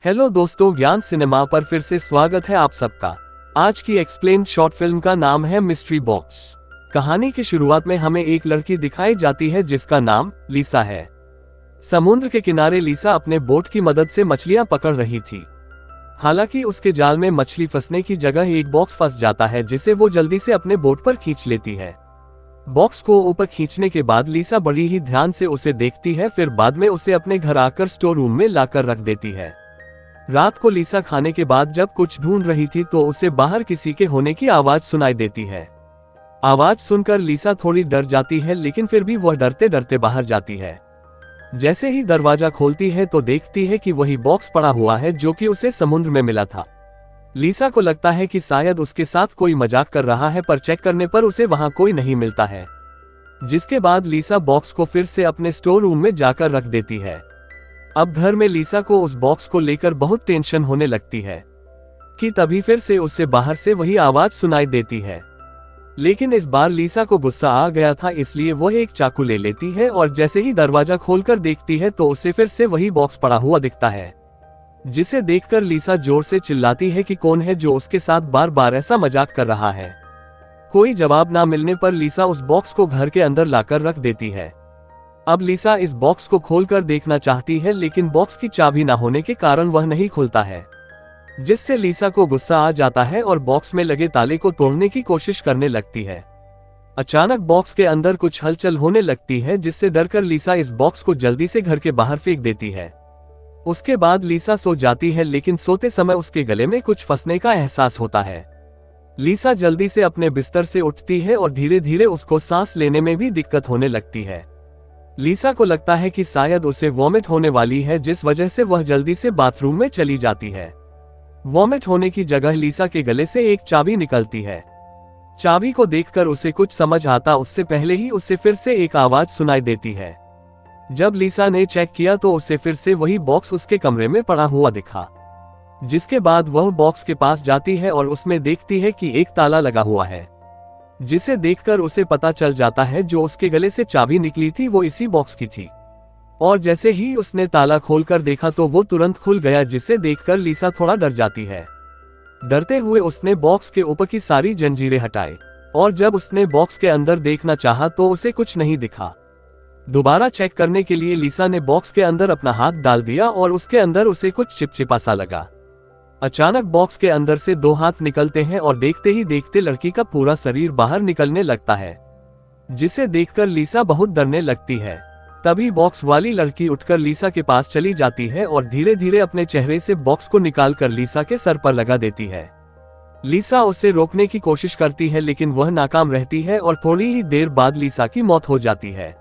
Hello दोस्तों, ज्ञान cinema पर फिर से स्वागत है आप सबका। आज की एक्सप्लेन शॉर्ट फिल्म का नाम है मिस्ट्री बॉक्स। कहानी की शुरुआत में हमें एक लड़की दिखाई जाती है जिसका नाम लीसा है। समुद्र के किनारे लीसा अपने बोट की मदद से मछलियां पकड़ रही थी। हालांकि उसके जाल में मछली फंसने की जगह एक बॉक्स फंस जाता है जिसे वो जल्दी से अपने बोट पर खींच लेती है। बॉक्स को ऊपर खींचने के बाद लीसा बड़ी ही ध्यान से उसे देखती है, फिर बाद में उसे अपने घर आकर स्टोर रूम में लाकर रख देती है। रात को लीसा खाने के बाद जब कुछ ढूंढ रही थी तो उसे बाहर किसी के होने की आवाज सुनाई देती है। आवाज सुनकर लीसा थोड़ी डर जाती है, लेकिन फिर भी वह डरते डरते बाहर जाती है। जैसे ही दरवाजा खोलती है तो देखती है कि वही बॉक्स पड़ा हुआ है जो कि उसे समुद्र में मिला था। लीसा को लगता है कि शायद उसके साथ कोई मजाक कर रहा है, पर चेक करने पर उसे वहां कोई नहीं मिलता है। जिसके बाद लीसा बॉक्स को फिर से अपने स्टोर रूम में जाकर रख देती है। अब घर में लीसा को उस बॉक्स को लेकर बहुत टेंशन होने लगती है कि तभी फिर से उससे बाहर से वही आवाज सुनाई देती है। लेकिन इस बार लीसा को गुस्सा आ गया था, इसलिए वह एक चाकू ले लेती है और जैसे ही दरवाजा खोलकर देखती है तो उसे फिर से वही बॉक्स पड़ा हुआ दिखता है। जिसे देखकर लीसा जोर से चिल्लाती है कि कौन है जो उसके साथ बार बार ऐसा मजाक कर रहा है। कोई जवाब ना मिलने पर लीसा उस बॉक्स को घर के अंदर लाकर रख देती है। अब लीसा इस बॉक्स को खोलकर देखना चाहती है, लेकिन बॉक्स की चाबी ना होने के कारण वह नहीं खुलता है, जिससे लीसा को गुस्सा आ जाता है और बॉक्स में लगे ताले को तोड़ने की कोशिश करने लगती है। अचानक बॉक्स के अंदर कुछ हलचल होने लगती है, जिससे डरकर लीसा इस बॉक्स को जल्दी से घर के बाहर फेंक देती है। उसके बाद लीसा सो जाती है, लेकिन सोते समय उसके गले में कुछ फंसने का एहसास होता है। लीसा जल्दी से अपने बिस्तर से उठती है और धीरे धीरे उसको सांस लेने में भी दिक्कत होने लगती है। लीसा को लगता है कि शायद उसे वॉमिट होने वाली है, जिस वजह से वह जल्दी से बाथरूम में चली जाती है। वॉमिट होने की जगह लीसा के गले से एक चाबी निकलती है। चाबी को देखकर उसे कुछ समझ आता उससे पहले ही उसे फिर से एक आवाज सुनाई देती है। जब लीसा ने चेक किया तो उसे फिर से वही बॉक्स उसके कमरे में पड़ा हुआ दिखा। जिसके बाद वह बॉक्स के पास जाती है और उसमें देखती है कि एक ताला लगा हुआ है, जिसे देखकर उसे पता चल जाता है जो उसके गले से चाबी निकली थी वो इसी बॉक्स की थी। और जैसे ही उसने ताला खोलकर देखा तो वो तुरंत खुल गया, जिसे देखकर लीसा थोड़ा डर जाती है। डरते हुए उसने बॉक्स के ऊपर की सारी जंजीरें हटाई और जब उसने बॉक्स के अंदर देखना चाहा तो उसे कुछ नहीं दिखा। दोबारा चेक करने के लिए लीसा ने बॉक्स के अंदर अपना हाथ डाल दिया और उसके अंदर उसे कुछ चिपचिपा सा लगा। अचानक बॉक्स के अंदर से दो हाथ निकलते हैं और देखते ही देखते लड़की का पूरा शरीर बाहर निकलने लगता है, जिसे देखकर लीसा बहुत डरने लगती है। तभी बॉक्स वाली लड़की उठकर लीसा के पास चली जाती है और धीरे धीरे अपने चेहरे से बॉक्स को निकालकर लीसा के सर पर लगा देती है। लीसा उसे रोकने की कोशिश करती है, लेकिन वह नाकाम रहती है और थोड़ी ही देर बाद लीसा की मौत हो जाती है।